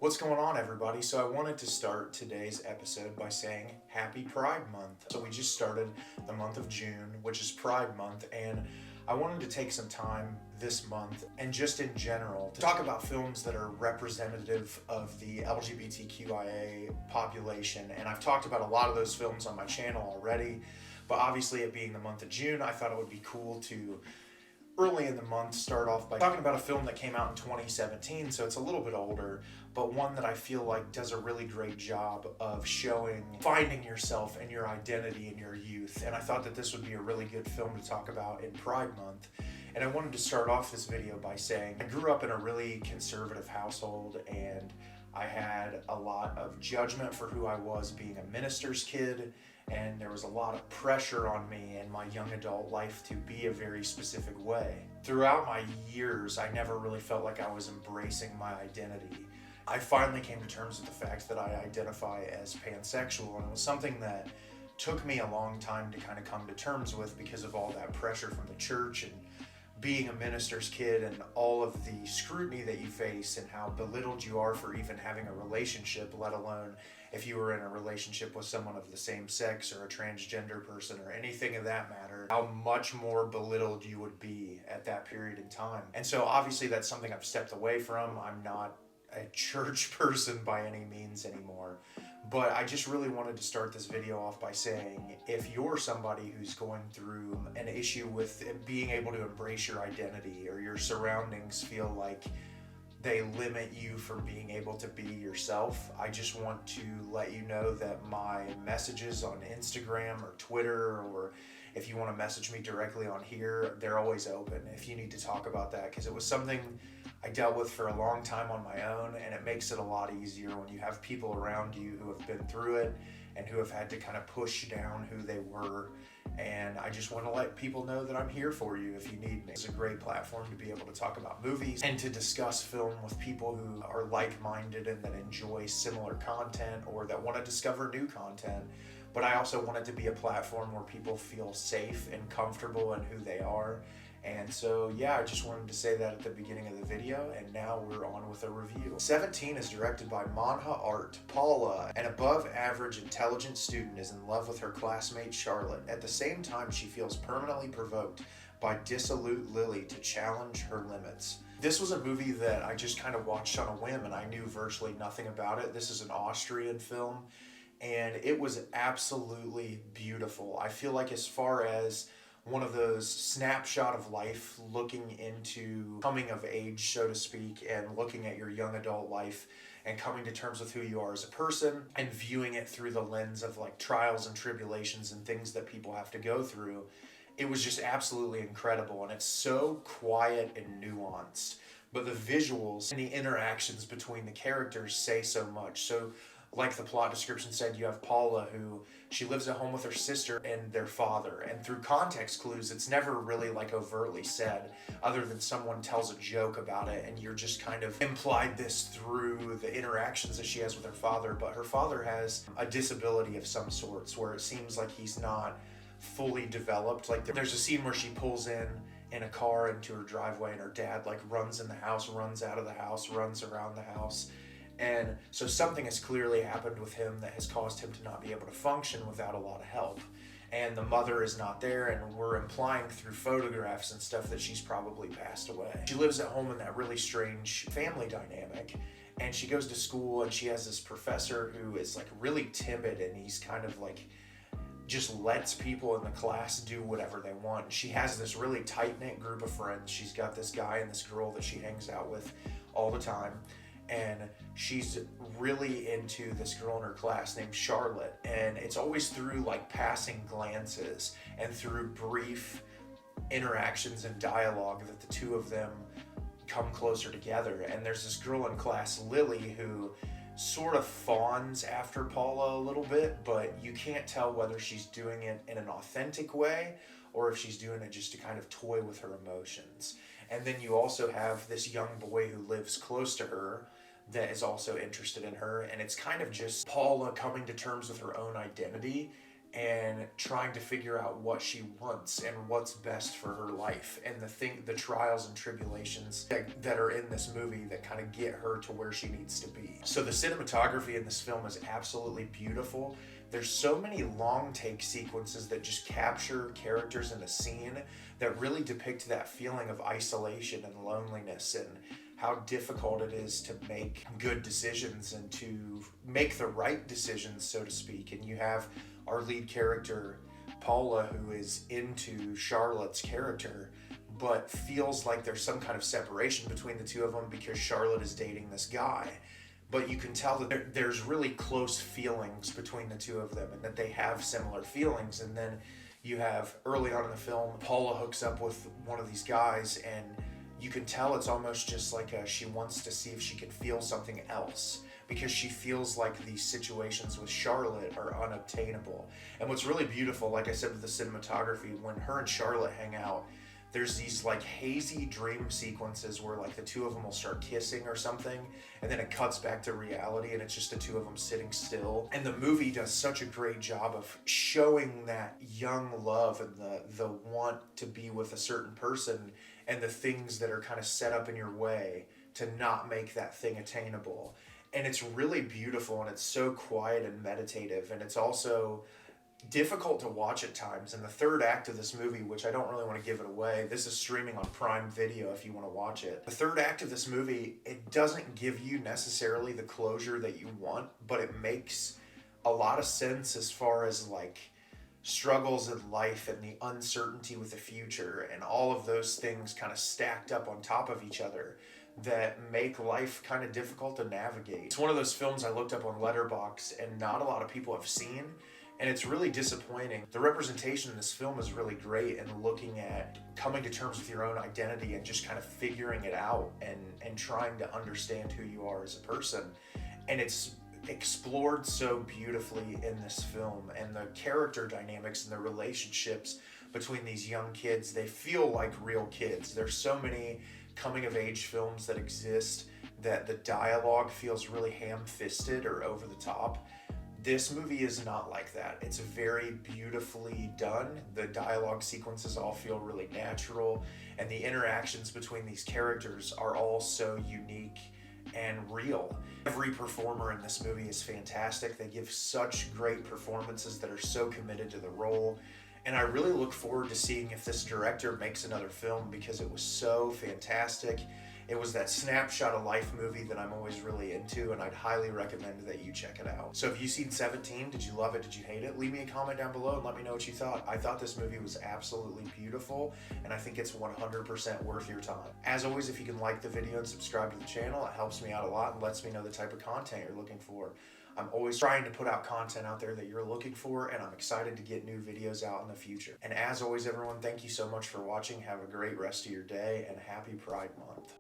What's going on, everybody? So I wanted to start today's episode by saying Happy Pride Month. So we just started the month of June, which is Pride Month, and I wanted to take some time this month and just in general to talk about films that are representative of the LGBTQIA population. And I've talked about a lot of those films on my channel already, but obviously it being the month of June, I thought it would be cool to early in the month start off by talking about a film that came out in 2017, so it's a little bit older, but one that I feel like does a really great job of showing finding yourself and your identity in your youth. And I thought that this would be a really good film to talk about in Pride Month. And I wanted to start off this video by saying I grew up in a really conservative household, and I had a lot of judgment for who I was being a minister's kid, and there was a lot of pressure on me in my young adult life to be a very specific way. Throughout my years, I never really felt like I was embracing my identity. I finally came to terms with the fact that I identify as pansexual, and it was something that took me a long time to kind of come to terms with because of all that pressure from the church and being a minister's kid and all of the scrutiny that you face and how belittled you are for even having a relationship, let alone if you were in a relationship with someone of the same sex or a transgender person or anything of that matter, how much more belittled you would be at that period in time. And so obviously that's something I've stepped away from. I'm not a church person by any means anymore. But I just really wanted to start this video off by saying, if you're somebody who's going through an issue with being able to embrace your identity, or your surroundings feel like they limit you from being able to be yourself, I just want to let you know that my messages on Instagram or Twitter, or if you want to message me directly on here, they're always open if you need to talk about that, because it was something I dealt with for a long time on my own, and it makes it a lot easier when you have people around you who have been through it and who have had to kind of push down who they were. And I just want to let people know that I'm here for you if you need me. It's a great platform to be able to talk about movies and to discuss film with people who are like-minded and that enjoy similar content or that want to discover new content. But I also want it to be a platform where people feel safe and comfortable in who they are. And so, yeah, I just wanted to say that at the beginning of the video, and now we're on with a review. 17 is directed by Monja Art. Paula, an above-average intelligent student, is in love with her classmate Charlotte. At the same time, she feels permanently provoked by dissolute Lilly to challenge her limits. This was a movie that I just kind of watched on a whim, and I knew virtually nothing about it. This is an Austrian film, and it was absolutely beautiful. I feel like as far as one of those snapshot of life, looking into coming of age, so to speak, and looking at your young adult life and coming to terms with who you are as a person and viewing it through the lens of like trials and tribulations and things that people have to go through. It was just absolutely incredible, and it's so quiet and nuanced, but the visuals and the interactions between the characters say so much. So like the plot description said, you have Paula, who she lives at home with her sister and their father. And through context clues, it's never really like overtly said, other than someone tells a joke about it, and you're just kind of implied this through the interactions that she has with her father. But her father has a disability of some sorts, where it seems like he's not fully developed. Like there's a scene where she pulls in a car into her driveway, and her dad like runs in the house, runs out of the house, runs around the house. And so something has clearly happened with him that has caused him to not be able to function without a lot of help. And the mother is not there, and we're implying through photographs and stuff that she's probably passed away. She lives at home in that really strange family dynamic, and she goes to school, and she has this professor who is like really timid, and he's kind of like just lets people in the class do whatever they want. She has this really tight-knit group of friends. She's got this guy and this girl that she hangs out with all the time. And she's really into this girl in her class named Charlotte, and it's always through like passing glances and through brief interactions and dialogue that the two of them come closer together. And there's this girl in class, Lilly, who sort of fawns after Paula a little bit, but you can't tell whether she's doing it in an authentic way or if she's doing it just to kind of toy with her emotions. And then you also have this young boy who lives close to her that is also interested in her, and it's kind of just Paula coming to terms with her own identity and trying to figure out what she wants and what's best for her life, and the trials and tribulations that are in this movie that kind of get her to where she needs to be. So the cinematography in this film is absolutely beautiful. There's so many long take sequences that just capture characters in a scene that really depict that feeling of isolation and loneliness, and how difficult it is to make good decisions and to make the right decisions, so to speak. And you have our lead character, Paula, who is into Charlotte's character, but feels like there's some kind of separation between the two of them because Charlotte is dating this guy. But you can tell that there's really close feelings between the two of them, and that they have similar feelings. And then you have, early on in the film, Paula hooks up with one of these guys, and you can tell it's almost just like she wants to see if she can feel something else, because she feels like these situations with Charlotte are unobtainable. And what's really beautiful, like I said, with the cinematography, when her and Charlotte hang out, there's these like hazy dream sequences where like the two of them will start kissing or something, and then it cuts back to reality and it's just the two of them sitting still. And the movie does such a great job of showing that young love and the want to be with a certain person, and the things that are kind of set up in your way to not make that thing attainable. And it's really beautiful, and it's so quiet and meditative, and it's also difficult to watch at times. And the third act of this movie, which I don't really want to give it away, this is streaming on Prime Video if you want to watch it. The third act of this movie, it doesn't give you necessarily the closure that you want, but it makes a lot of sense as far as like struggles in life and the uncertainty with the future and all of those things kind of stacked up on top of each other that make life kind of difficult to navigate. It's one of those films I looked up on Letterboxd and not a lot of people have seen, and it's really disappointing. The representation in this film is really great, and looking at coming to terms with your own identity and just kind of figuring it out and trying to understand who you are as a person. And it's explored so beautifully in this film, and the character dynamics and the relationships between these young kids, they feel like real kids. There's so many coming of age films that exist that the dialogue feels really ham-fisted or over the top. This movie is not like that. It's very beautifully done. The dialogue sequences all feel really natural, and the interactions between these characters are all so unique and real. Every performer in this movie is fantastic. They give such great performances that are so committed to the role. And I really look forward to seeing if this director makes another film, because it was so fantastic. It was that snapshot of life movie that I'm always really into, and I'd highly recommend that you check it out. So have you seen 17? Did you love it? Did you hate it? Leave me a comment down below and let me know what you thought. I thought this movie was absolutely beautiful, and I think it's 100% worth your time. As always, if you can like the video and subscribe to the channel, it helps me out a lot and lets me know the type of content you're looking for. I'm always trying to put out content out there that you're looking for, and I'm excited to get new videos out in the future. And as always, everyone, thank you so much for watching. Have a great rest of your day, and happy Pride Month.